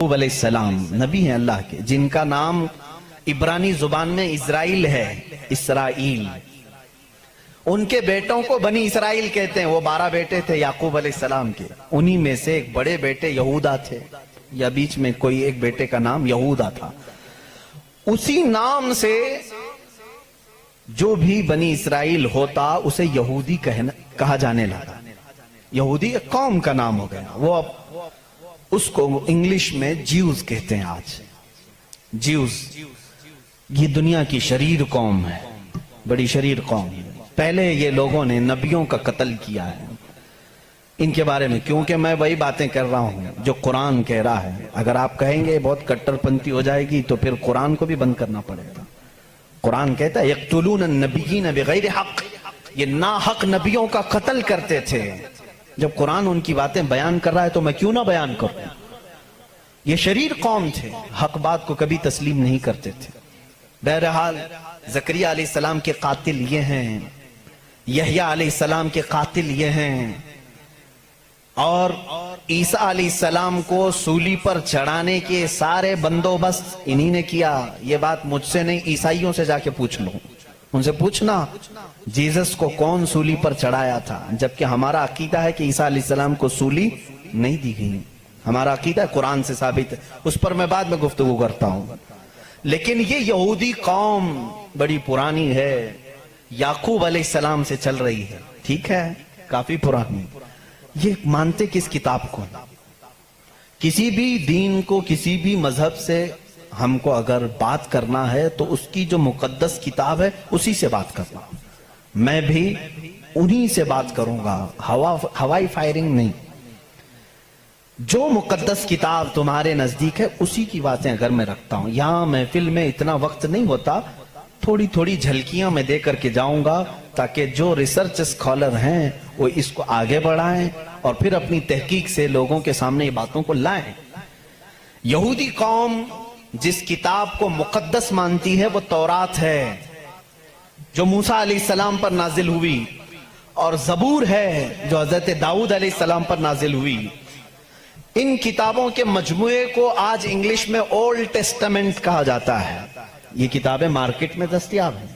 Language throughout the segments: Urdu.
علیہ السلام نبی ہیں اللہ کے، جن کا نام عبرانی زبان میں اسرائیل ہے، اسرائیل۔ ان کے بیٹوں کو بنی اسرائیل کہتے ہیں۔ وہ 12 بیٹے تھے یعقوب علیہ السلام کے، انہی میں سے ایک بڑے بیٹے یہودا تھے، یا بیچ میں کوئی ایک بیٹے کا نام یہودا تھا۔ اسی نام سے جو بھی بنی اسرائیل ہوتا اسے یہودی کہا جانے لگا۔ یہودی ایک قوم کا نام ہو گیا۔ وہ اب اس کو انگلش میں جیوز کہتے ہیں آج، جیوز۔ یہ دنیا کی شریر قوم ہے، بڑی شریر قوم ہے۔ پہلے یہ لوگوں نے نبیوں کا قتل کیا ہے۔ ان کے بارے میں کیونکہ میں وہی باتیں کر رہا ہوں جو قرآن کہہ رہا ہے۔ اگر آپ کہیں گے بہت کٹر پنتھی ہو جائے گی تو پھر قرآن کو بھی بند کرنا پڑے گا۔ قرآن کہتا ہے یقتلون النبیین بغیر حق، یہ ناحق نبیوں کا قتل کرتے تھے۔ جب قرآن ان کی باتیں بیان کر رہا ہے تو میں کیوں نہ بیان کروں؟ یہ شریر قوم تھے، حق بات کو کبھی تسلیم نہیں کرتے تھے۔ بہرحال زکریا علیہ السلام کے قاتل یہ ہیں، یحییٰ علیہ السلام کے قاتل یہ ہیں، اور عیسیٰ علیہ السلام کو سولی پر چڑھانے کے سارے بندوبست انہی نے کیا۔ یہ بات مجھ سے نہیں، عیسائیوں سے جا کے پوچھ لو، ان سے پوچھنا جیزس کو کون سولی پر چڑھایا تھا، جبکہ ہمارا عقیدہ ہے کہ عیسیٰ علیہ السلام کو سولی نہیں دی گئی۔ ہمارا عقیدہ قرآن سے ثابت ہے، اس پر میں بعد میں گفتگو کرتا ہوں۔ لیکن یہ یہودی قوم بڑی پرانی ہے، یعقوب علیہ السلام سے چل رہی ہے، ٹھیک ہے، کافی پرانی۔ یہ مانتے کس کتاب کو؟ کسی بھی دین کو، کسی بھی مذہب سے ہم کو اگر بات کرنا ہے تو اس کی جو مقدس کتاب ہے اسی سے بات کرنا۔ میں بھی انہی سے بات کروں گا، ہوائی فائرنگ نہیں۔ جو مقدس کتاب تمہارے نزدیک ہے اسی کی باتیں اگر میں رکھتا ہوں۔ یہاں محفل میں اتنا وقت نہیں ہوتا، تھوڑی تھوڑی جھلکیاں میں دے کر کے جاؤں گا تاکہ جو ریسرچ اسکالر ہیں وہ اس کو آگے بڑھائیں اور پھر اپنی تحقیق سے لوگوں کے سامنے یہ باتوں کو لائیں۔ یہودی قوم جس کتاب کو مقدس مانتی ہے وہ تورات ہے، جو موسیٰ علیہ السلام پر نازل ہوئی، اور زبور ہے جو حضرت داؤد علیہ السلام پر نازل ہوئی۔ ان کتابوں کے مجموعے کو آج انگلش میں اولڈ ٹیسٹمنٹ کہا جاتا ہے۔ یہ کتابیں مارکیٹ میں دستیاب ہیں،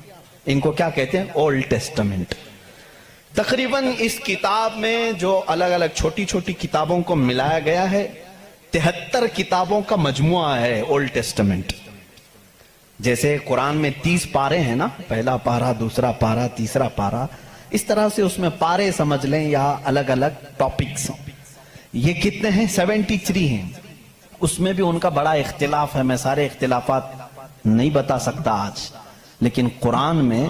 ان کو کیا کہتے ہیں؟ Old testament. تقریباً اس کتاب میں جو الگ الگ چھوٹی چھوٹی کتابوں کو ملایا گیا ہے 73 کتابوں کا مجموعہ ہے اولڈ ٹیسٹمنٹ۔ جیسے قرآن میں 30 پارے ہیں نا، پہلا پارہ، دوسرا پارہ، تیسرا پارہ، اس طرح سے اس میں پارے سمجھ لیں یا الگ الگ ٹاپکس۔ یہ کتنے ہیں؟ 73 ہیں۔ اس میں بھی ان کا بڑا اختلاف ہے، میں سارے اختلافات نہیں بتا سکتا آج، لیکن قرآن میں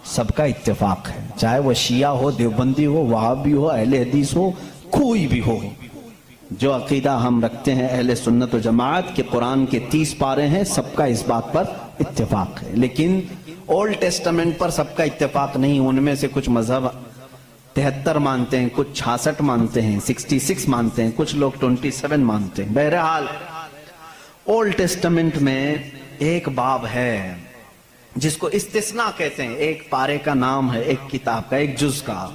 سب کا اتفاق ہے، چاہے وہ شیعہ ہو، دیوبندی ہو، وہابی ہو، اہل حدیث ہو، کوئی بھی ہو۔ جو عقیدہ ہم رکھتے ہیں اہل سنت و جماعت کہ قرآن کے 30 پارے ہیں، سب کا اس بات پر اتفاق ہے۔ لیکن اولڈ ٹیسٹمنٹ پر سب کا اتفاق نہیں، ان میں سے کچھ مذہب 73 مانتے ہیں، کچھ 66 مانتے ہیں، 66 مانتے ہیں، کچھ لوگ 27 مانتے ہیں۔ بہرحال اولڈ ٹیسٹمنٹ میں ایک باب ہے جس کو استثناء کہتے ہیں، ایک پارے کا نام ہے، ایک کتاب کا، ایک جز کا،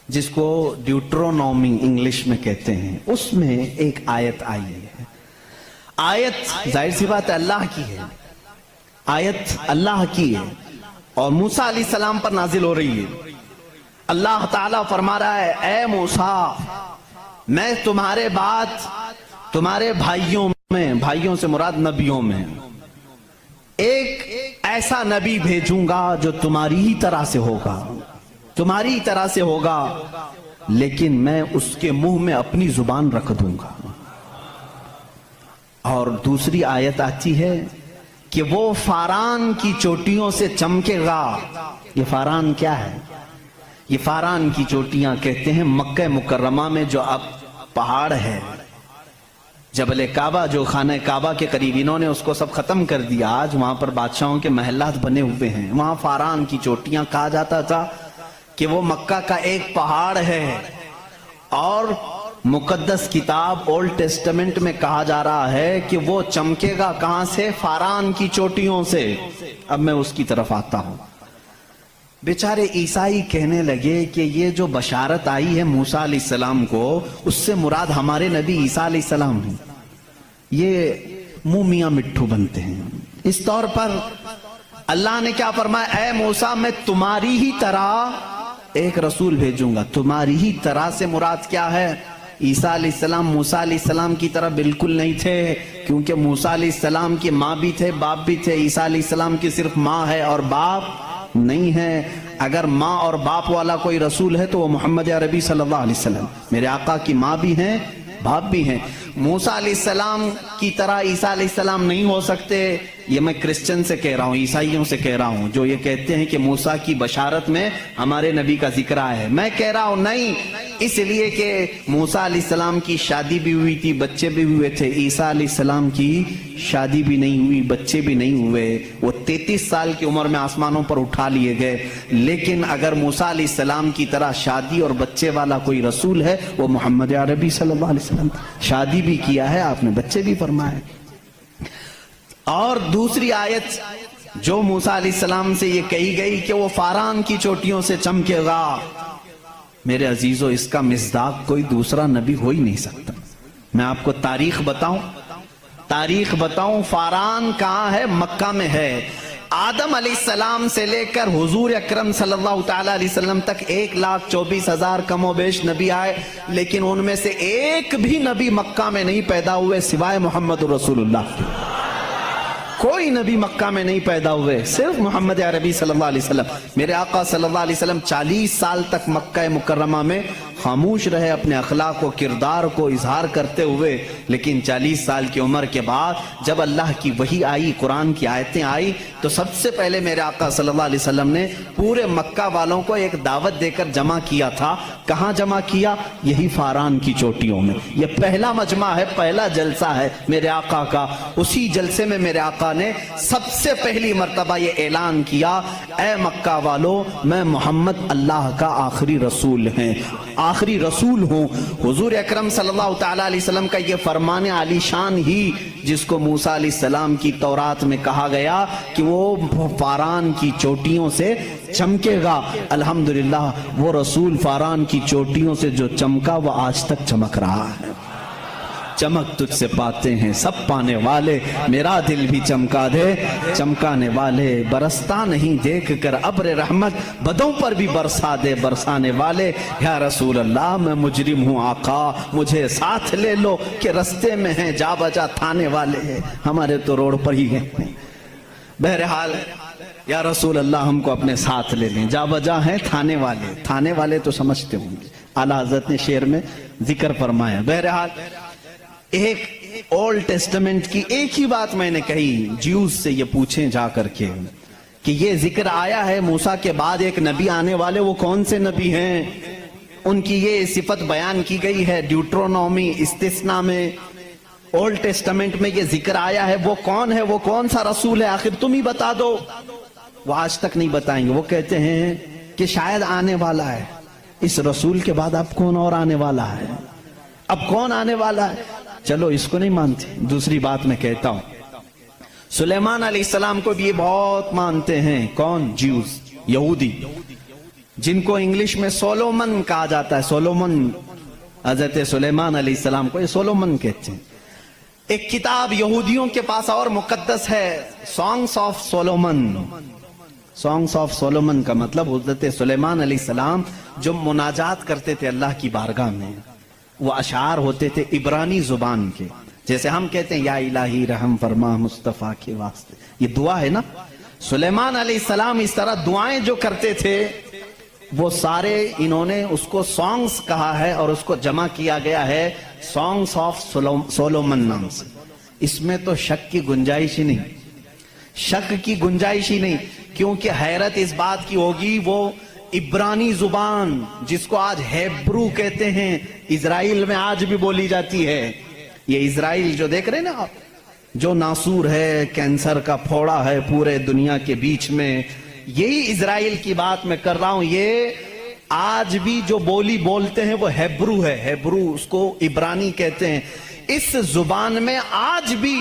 جس کو ڈیوٹرونومی انگلش میں کہتے ہیں۔ اس میں ایک آیت آئی ہے۔ آیت ظاہر سی بات ہے اللہ کی ہے، آیت اللہ کی ہے اور موسیٰ علیہ السلام پر نازل ہو رہی ہے۔ اللہ تعالیٰ فرما رہا ہے اے موسیٰ، میں تمہارے بعد تمہارے بھائیوں میں، بھائیوں سے مراد نبیوں میں، ایک ایسا نبی بھیجوں گا جو تمہاری ہی طرح سے ہوگا، تمہاری طرح سے ہوگا، لیکن میں اس کے منہ میں اپنی زبان رکھ دوں گا۔ اور دوسری آیت آتی ہے کہ وہ فاران کی چوٹیوں سے چمکے گا۔ یہ فاران کیا ہے؟ یہ فاران کی چوٹیاں کہتے ہیں مکہ مکرمہ میں جو اب پہاڑ ہے، جبل کعبہ جو خانہ کعبہ کے قریب، انہوں نے اس کو سب ختم کر دیا، آج وہاں پر بادشاہوں کے محلات بنے ہوئے ہیں۔ وہاں فاران کی چوٹیاں کہا جاتا تھا کہ وہ مکہ کا ایک پہاڑ ہے، اور مقدس کتاب اولڈ ٹیسٹمنٹ میں کہا جا رہا ہے کہ وہ چمکے گا کہاں سے؟ فاران کی چوٹیوں سے۔ اب میں اس کی طرف آتا ہوں۔ بیچارے عیسائی کہنے لگے کہ یہ جو بشارت آئی ہے موسیٰ علیہ السلام کو، اس سے مراد ہمارے نبی عیسیٰ علیہ السلام ہیں۔ یہ منہ میاں مٹھو بنتے ہیں. اس طور پر اللہ نے کیا فرمایا؟ اے موسیٰ میں تمہاری ہی طرح ایک رسول بھیجوں گا. تمہاری ہی طرح سے مراد کیا ہے؟ عیسیٰ علیہ السلام موسیٰ علیہ السلام کی طرح بالکل نہیں تھے، کیونکہ موسیٰ علیہ السلام کی ماں بھی تھے، باپ بھی تھے. عیسیٰ علیہ السلام کی صرف ماں ہے اور باپ نہیں ہے. اگر ماں اور باپ والا کوئی رسول ہے تو وہ محمد عربی صلی اللہ علیہ وسلم. میرے آقا کی ماں بھی ہیں، باپ بھی ہیں. موسیٰ علیہ السلام کی طرح عیسیٰ علیہ السلام نہیں ہو سکتے. یہ میں کرسچن سے کہہ رہا ہوں، عیسائیوں سے کہہ رہا ہوں، جو یہ کہتے ہیں کہ موسیٰ کی بشارت میں ہمارے نبی کا ذکر آیا ہے. میں کہہ رہا ہوں نہیں، اس لیے کہ موسیٰ علیہ السلام کی شادی بھی ہوئی تھی، بچے بھی ہوئے تھے. عیسیٰ علیہ السلام کی شادی بھی نہیں ہوئی، بچے بھی نہیں ہوئے. وہ 33 سال کی عمر میں آسمانوں پر اٹھا لیے گئے. لیکن اگر موسیٰ علیہ السلام کی طرح شادی اور بچے والا کوئی رسول ہے وہ محمد عربی صلی اللہ علیہ وسلم. شادی بھی کیا ہے آپ نے، بچے بھی فرمائے. اور دوسری آیت جو موسیٰ علیہ السلام سے یہ کہی گئی کہ وہ فاران کی چوٹیوں سے چمکے گا، میرے عزیزو اس کا مصداق کوئی دوسرا نبی ہو ہی نہیں سکتا. میں آپ کو تاریخ بتاؤں. فاران کہاں ہے؟ مکہ میں ہے. آدم علیہ السلام سے لے کر حضور اکرم صلی اللہ تعالی علیہ وسلم تک 1,24,000 کم و بیش نبی آئے، لیکن ان میں سے ایک بھی نبی مکہ میں نہیں پیدا ہوئے سوائے محمد رسول اللہ. کوئی نبی مکہ میں نہیں پیدا ہوئے، صرف محمد عربی صلی اللہ علیہ وسلم. میرے آقا صلی اللہ علیہ وسلم 40 سال تک مکہ مکرمہ میں خاموش رہے، اپنے اخلاق و کردار کو اظہار کرتے ہوئے. لیکن 40 سال کی عمر کے بعد جب اللہ کی وحی آئی، قرآن کی آیتیں آئی، تو سب سے پہلے میرے آقا صلی اللہ علیہ وسلم نے پورے مکہ والوں کو ایک دعوت دے کر جمع کیا تھا. کہاں جمع کیا؟ یہی فاران کی چوٹیوں میں. یہ پہلا مجمع ہے، پہلا جلسہ ہے میرے آقا کا. اسی جلسے میں میرے آقا نے سب سے پہلی مرتبہ یہ اعلان کیا، اے مکہ والو، میں محمد اللہ کا آخری رسول ہوں. حضور اکرم صلی اللہ تعالی علیہ وسلم کا یہ فرمان عالی شان ہی، جس کو موسیٰ علیہ السلام کی تورات میں کہا گیا کہ وہ فاران کی چوٹیوں سے چمکے گا، الحمدللہ وہ رسول فاران کی چوٹیوں سے جو چمکا وہ آج تک چمک رہا ہے. چمک تجھ سے پاتے ہیں سب پانے والے، میرا دل بھی چمکا دے چمکانے والے. برستا نہیں دیکھ کر ابر رحمت، بدوں پر بھی برسا دے برسانے والے. یا رسول اللہ میں مجرم ہوں آقا، مجھے ساتھ لے لو کہ رستے میں ہیں جا بجا تھانے والے. ہمارے تو روڈ پر ہی ہیں. بہرحال یا رسول اللہ ہم کو اپنے ساتھ لے لیں، جا بجا ہیں تھانے والے تو سمجھتے ہوں گے. اعلیٰ حضرت نے شعر میں ذکر فرمایا. بہرحال ایک اولڈ ٹیسٹمنٹ کی ایک ہی بات میں نے کہی، جیوز سے یہ پوچھیں جا کر کے کہ یہ ذکر آیا ہے موسیٰ کے بعد ایک نبی آنے والے، وہ کون سے نبی ہیں؟ ان کی یہ صفت بیان کی گئی ہے ڈیوٹرونومی استثناء میں. اولڈ ٹیسٹمنٹ میں یہ ذکر آیا ہے، وہ کون ہے، وہ کون سا رسول ہے، آخر تم ہی بتا دو. وہ آج تک نہیں بتائیں گے. وہ کہتے ہیں کہ شاید آنے والا ہے. اس رسول کے بعد اب کون اور آنے والا ہے؟ اب کون آنے والا ہے؟ چلو اس کو نہیں مانتے. دوسری بات میں کہتا ہوں، سلیمان علیہ السلام کو بھی یہ بہت مانتے ہیں. کون؟ جیوز، یہودی، جن کو انگلش میں سولومن کہا جاتا ہے. سولومن، حضرت سلیمان علیہ السلام کو یہ سولومن کہتے ہیں. ایک کتاب یہودیوں کے پاس اور مقدس ہے، songs of Solomon. Songs of Solomon کا مطلب حضرت سلیمان علیہ السلام جو مناجات کرتے تھے اللہ کی بارگاہ میں، وہ اشعار ہوتے تھے عبرانی زبان کے. جیسے ہم کہتے ہیں یا الہی رحم فرما مصطفیٰ کے واسطے، یہ دعا ہے نا. سلیمان علیہ السلام اس طرح دعائیں جو کرتے تھے وہ سارے انہوں نے اس کو سانگس کہا ہے، اور اس کو جمع کیا گیا ہے سانگس آف سولومن نام سے. اس میں تو شک کی گنجائش ہی نہیں، کیونکہ حیرت اس بات کی ہوگی وہ عبرانی زبان جس کو آج ہیبرو کہتے ہیں، اسرائیل میں آج بھی بولی جاتی ہے. یہ اسرائیل جو دیکھ رہے ہیں نا آپ، جو ناسور ہے، کینسر کا پھوڑا ہے پورے دنیا کے بیچ میں، یہی اسرائیل کی بات میں کر رہا ہوں. یہ آج بھی جو بولی بولتے ہیں وہ ہیبرو ہے. ہیبرو اس کو عبرانی کہتے ہیں. اس زبان میں آج بھی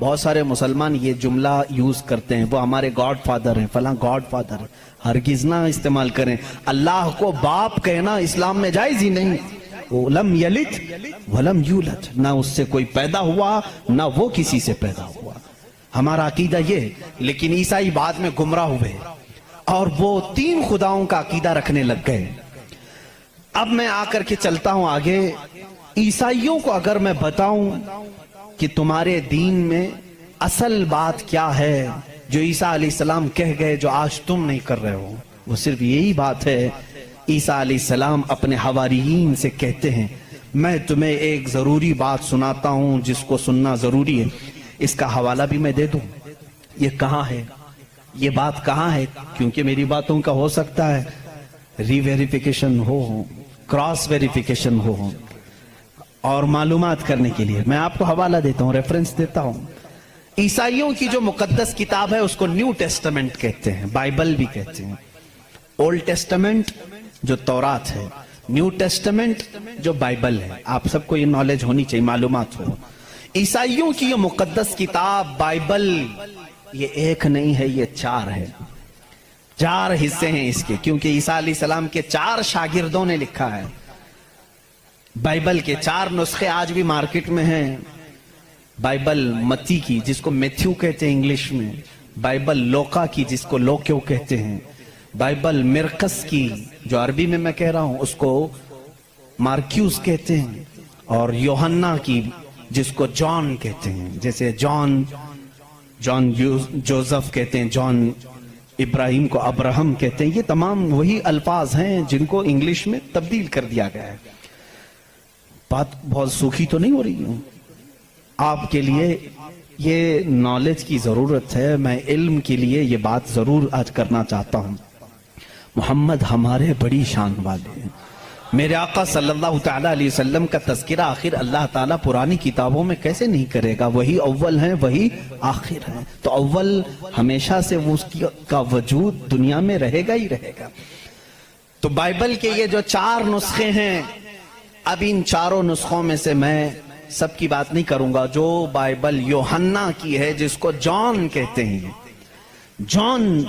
بہت سارے مسلمان یہ جملہ یوز کرتے ہیں، وہ ہمارے گاڈ فادر ہیں، فلاں گاڈ فادر ہے، ہرگز نہ استعمال کریں۔ اللہ کو باپ کہنا اسلام میں جائز ہی نہیں۔ لم یلد ولم یولد، نہ اس سے کوئی پیدا ہوا نہ وہ کسی سے پیدا ہوا، ہمارا عقیدہ یہ۔ لیکن عیسائی بعد میں گمراہ ہوئے اور وہ 3 خداؤں کا عقیدہ رکھنے لگ گئے۔ اب میں آ کر کے چلتا ہوں آگے۔ عیسائیوں کو اگر میں بتاؤں کہ تمہارے دین میں اصل بات کیا ہے جو عیسیٰ علیہ السلام کہہ گئے جو آج تم نہیں کر رہے ہو، وہ صرف یہی بات ہے۔ عیسیٰ علیہ السلام اپنے حواریین سے کہتے ہیں میں تمہیں ایک ضروری بات سناتا ہوں جس کو سننا ضروری ہے۔ اس کا حوالہ بھی میں دے دوں، یہ کہاں ہے، یہ بات کہاں ہے، کیونکہ میری باتوں کا ہو سکتا ہے ری ویریفیکیشن ہو، کراس ویریفیکیشن ہو، اور معلومات کرنے کے لیے میں آپ کو حوالہ دیتا ہوں، ریفرنس دیتا ہوں۔ عیسائیوں کی جو مقدس کتاب ہے اس کو نیو ٹیسٹمنٹ کہتے ہیں، بائبل بھی کہتے ہیں۔ اولڈ ٹیسٹمنٹ جو تورات ہے، نیو ٹیسٹمنٹ جو بائبل ہے۔ آپ سب کو یہ نالج ہونی چاہیے، معلومات ہو۔ عیسائیوں کی یہ مقدس کتاب بائبل یہ ایک نہیں ہے، یہ 4 ہے، 4 حصے ہیں اس کے، کیونکہ عیسیٰ علیہ السلام کے 4 شاگردوں نے لکھا ہے۔ بائبل کے 4 نسخے آج بھی مارکیٹ میں ہیں۔ بائبل متی کی جس کو میتھیو کہتے ہیں انگلش میں، بائبل لوکا کی جس کو لوکیو کہتے ہیں، بائبل مرقس کی جو عربی میں کہہ رہا ہوں اس کو مارکیوس کہتے ہیں، اور یوحنا کی جس کو جان کہتے ہیں، جیسے جان جوزف کہتے ہیں، جان ابراہیم کو ابراہم کہتے ہیں۔ یہ تمام وہی الفاظ ہیں جن کو انگلش میں تبدیل کر دیا گیا ہے۔ بات بہت سوکھی تو نہیں ہو رہی ہوں، آپ کے لیے یہ نالج کی ضرورت ہے، میں علم کے لیے یہ بات ضرور آج کرنا چاہتا ہوں۔ محمد ہمارے بڑی شان والے ہیں، میرے آقا صلی اللہ تعالیٰ علیہ وسلم کا تذکرہ آخر اللہ تعالیٰ پرانی کتابوں میں کیسے نہیں کرے گا؟ وہی اول ہیں، وہی آخر ہیں، تو اول ہمیشہ سے اس کا وجود دنیا میں رہے گا ہی رہے گا۔ تو بائبل کے یہ جو 4 نسخے ہیں، اب ان 4 نسخوں میں سے میں سب کی بات نہیں کروں گا۔ جو بائبل یوحنا کی ہے جس کو جان کہتے ہیں، جان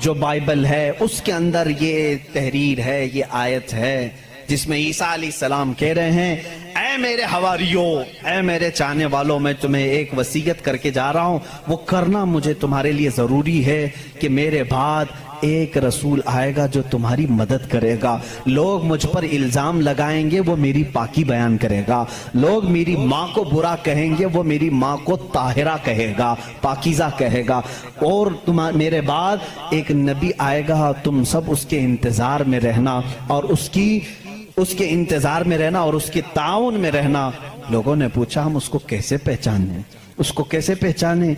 جو بائبل ہے اس کے اندر یہ تحریر ہے، یہ آیت ہے جس میں عیسیٰ علیہ السلام کہہ رہے ہیں اے میرے حواریوں، اے میرے چاہنے والوں، میں تمہیں ایک وصیت کر کے جا رہا ہوں، وہ کرنا مجھے تمہارے لیے ضروری ہے کہ میرے بعد ایک رسول آئے گا جو تمہاری مدد کرے گا۔ لوگ مجھ پر الزام لگائیں گے، وہ میری پاکی بیان کرے گا۔ لوگ میری ماں کو برا کہیں گے، وہ میری ماں کو طاہرہ کہے گا، پاکیزہ کہے گا۔ اور میرے بعد ایک نبی آئے گا، تم سب اس کے انتظار میں رہنا اور اس کے انتظار میں رہنا اور اس کے تعاون میں رہنا۔ لوگوں نے پوچھا ہم اس کو کیسے پہچانیں، اس کو کیسے پہچانیں،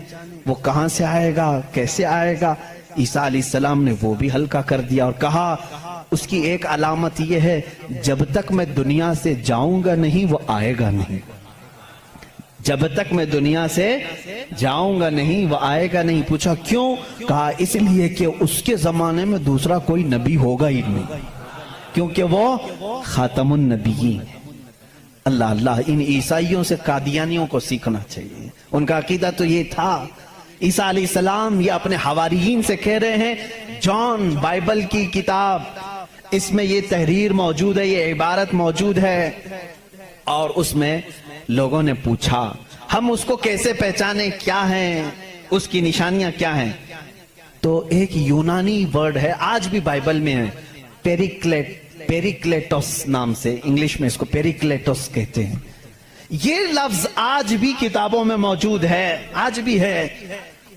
وہ کہاں سے آئے گا، کیسے آئے گا؟ عیسیٰ علیہ السلام نے وہ بھی ہلکا کر دیا اور کہا اس کی ایک علامت یہ ہے جب تک میں دنیا سے جاؤں گا نہیں وہ آئے گا نہیں، جب تک میں دنیا سے جاؤں گا نہیں وہ آئے گا نہیں۔ پوچھا کیوں؟ کہا اس لیے کہ اس کے زمانے میں دوسرا کوئی نبی ہوگا ہی نہیں، کیونکہ وہ خاتم النبیین۔ اللہ اللہ، ان عیسائیوں سے قادیانیوں کو سیکھنا چاہیے، ان کا عقیدہ تو یہ تھا۔ عیسیٰ علیہ السلام یہ اپنے حواریین سے کہہ رہے ہیں جان بائبل کی کتاب، اس میں یہ تحریر موجود ہے، یہ عبارت موجود ہے، اور اس میں لوگوں نے پوچھا ہم اس کو کیسے پہچانے، کیا ہیں اس کی نشانیاں کیا ہیں؟ تو ایک یونانی ورڈ ہے، آج بھی بائبل میں ہے، پیریکلیٹوس نام سے، انگلش میں اس کو پیریکلیٹوس کہتے ہیں۔ یہ لفظ آج بھی کتابوں میں موجود ہے، آج بھی ہے،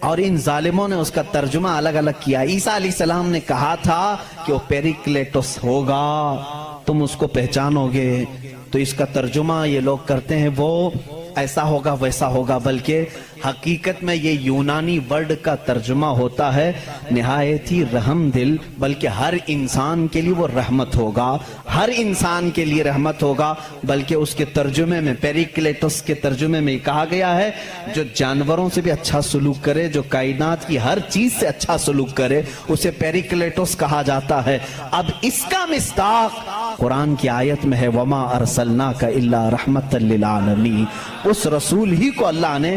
اور ان ظالموں نے اس کا ترجمہ الگ الگ کیا۔ عیسیٰ علیہ السلام نے کہا تھا کہ وہ پیریکلیٹوس ہوگا، تم اس کو پہچانو گے، تو اس کا ترجمہ یہ لوگ کرتے ہیں وہ ایسا ہوگا ویسا ہوگا، بلکہ حقیقت میں یہ یونانی ورڈ کا ترجمہ ہوتا ہے نہایت ہی رحم دل، بلکہ ہر انسان کے لیے وہ رحمت ہوگا، ہر انسان کے لیے رحمت ہوگا، بلکہ اس کے ترجمے میں پیریکلیٹوس کے ترجمے میں کہا گیا ہے جو جانوروں سے بھی اچھا سلوک کرے، جو کائنات کی ہر چیز سے اچھا سلوک کرے، اسے پیریکلیٹوس کہا جاتا ہے۔ اب اس کا مصداق قرآن کی آیت میں ہے وَمَا أَرْسَلْنَاكَ إِلَّا رَحْمَةً لِلْعَالَمِينَ، اس رسول ہی کو اللہ نے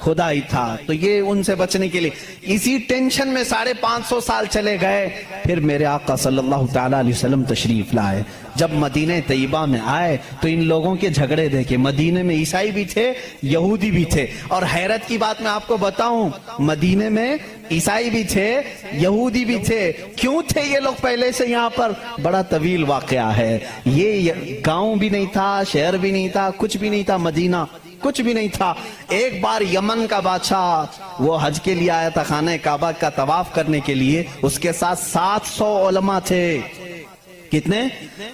خدا ہی تھا. تو یہ ان سے بچنے کے لیے اسی ٹینشن میں 550 سال چلے گئے. پھر میرے آقا صلی اللہ تعالیٰ علیہ وسلم تشریف لائے. جب مدینہ طیبہ میں آئے تو ان لوگوں کے جھگڑے دیکھے. مدینے میں عیسائی بھی تھے, یہودی بھی تھے. اور حیرت کی بات میں آپ کو بتاؤں, مدینے میں عیسائی بھی تھے, یہودی بھی تھے. کیوں تھے یہ لوگ پہلے سے یہاں پر؟ بڑا طویل واقعہ ہے. یہ گاؤں بھی نہیں تھا, شہر بھی نہیں تھا, کچھ بھی نہیں تھا. مدینہ کچھ بھی نہیں تھا. ایک بار یمن کا بادشاہ وہ حج کے لیے آیا تھا, خانہ کعبہ کا طواف کرنے کے لیے. اس کے ساتھ 700 علماء تھے. کتنے؟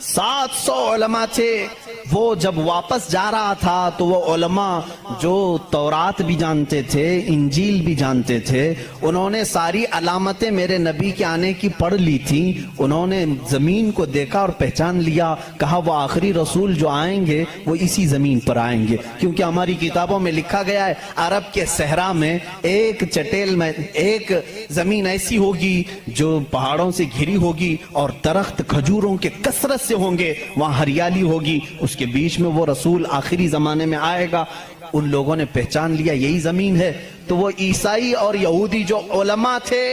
700 علماء تھے. وہ جب واپس جا رہا تھا تو وہ علماء جو تورات بھی جانتے تھے, انجیل بھی جانتے تھے, انہوں نے ساری علامتیں میرے نبی کے آنے کی پڑھ لی تھی. انہوں نے زمین کو دیکھا اور پہچان لیا. کہا وہ آخری رسول جو آئیں گے وہ اسی زمین پر آئیں گے, کیونکہ ہماری کتابوں میں لکھا گیا ہے عرب کے صحرا میں ایک چٹیل میں ایک زمین ایسی ہوگی جو پہاڑوں سے گھری ہوگی اور درخت کھجوروں کے کثرت سے ہوں گے, وہاں ہریالی ہوگی, اس کے بیچ میں وہ رسول آخری زمانے میں آئے گا. ان لوگوں نے پہچان لیا یہی زمین ہے. تو وہ عیسائی اور یہودی جو علماء تھے,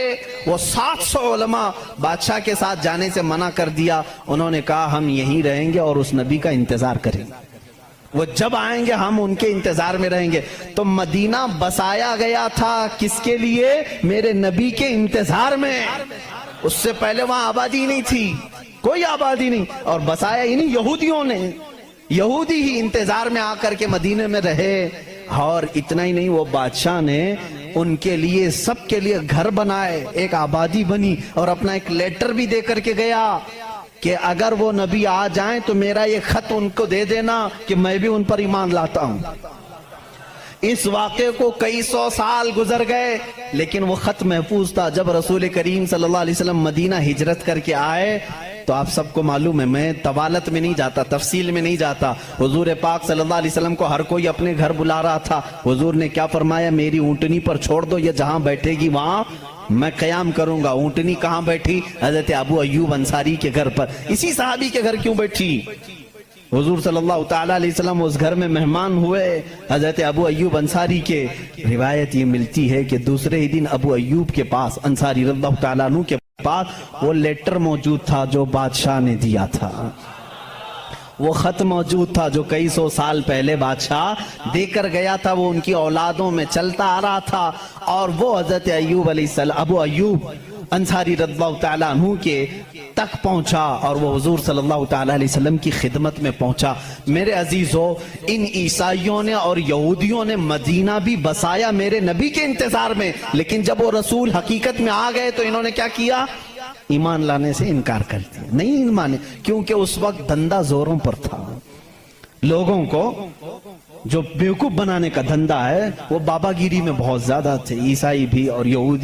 وہ 700 علماء بادشاہ کے ساتھ جانے سے منع کر دیا. انہوں نے کہا ہم یہیں رہیں گے اور اس نبی کا انتظار کریں گے, وہ جب آئیں گے ہم ان کے انتظار میں رہیں گے. تو مدینہ بسایا گیا تھا کس کے لیے؟ میرے نبی کے انتظار میں. اس سے پہلے وہاں آبادی نہیں تھی, کوئی آبادی نہیں, اور بسایا ہی نہیں یہودیوں نے. یہودی ہی انتظار میں آ کر کے مدینے میں رہے. اور اتنا ہی نہیں, وہ بادشاہ نے ان کے لیے سب کے لیے گھر بنائے, ایک آبادی بنی, اور اپنا ایک لیٹر بھی دے کر کے گیا کہ اگر وہ نبی آ جائیں تو میرا یہ خط ان کو دے دینا کہ میں بھی ان پر ایمان لاتا ہوں. اس واقعے کو کئی 100 سال گزر گئے لیکن وہ خط محفوظ تھا. جب رسول کریم صلی اللہ علیہ وسلم مدینہ ہجرت کر کے آئے تو آپ سب کو معلوم ہے, میں طوالت میں نہیں جاتا, تفصیل میں نہیں جاتا. حضور پاک صلی اللہ علیہ وسلم کو ہر کوئی اپنے گھر بلا رہا تھا. حضور نے کیا فرمایا؟ میری اونٹنی پر چھوڑ دو, یہ جہاں بیٹھے گی وہاں میں قیام کروں گا. اونٹنی کہاں بیٹھی؟ حضرت ابو ایوب انصاری کے گھر پر. اسی صحابی کے گھر کیوں بیٹھی؟ حضور صلی اللہ تعالیٰ علیہ وسلم اس گھر میں مہمان ہوئے حضرت ابو ایوب انصاری کے. روایت یہ ملتی ہے کہ دوسرے ہی دن ابو ایوب کے پاس, انصاری رضی اللہ تعالیٰ عنہ کے پاس, وہ لیٹر موجود تھا جو بادشاہ نے دیا تھا. وہ خط موجود تھا جو کئی 100 سال پہلے بادشاہ دے کر گیا تھا. وہ ان کی اولادوں میں چلتا آ رہا تھا, اور وہ حضرت ایوب علیہ السلام, ابو ایوب انصاری رضی اللہ تعالیٰ عنہ کے تک پہنچا, اور وہ حضور صلی اللہ تعالیٰ علیہ وسلم کی خدمت میں پہنچا. میرے عزیزو, ان عیسائیوں نے اور یہودیوں نے مدینہ بھی بسایا میرے نبی کے انتظار میں, لیکن جب وہ رسول حقیقت میں آ گئے تو انہوں نے کیا کیا؟ ایمان لانے سے انکار کر دیا. نہیں مانے, کیونکہ اس وقت دھندا زوروں پر تھا. لوگوں کو جو بیوقوف بنانے کا دھندا ہے وہ بابا گیری میں بہت زیادہ تھے, عیسائی بھی اور یہودی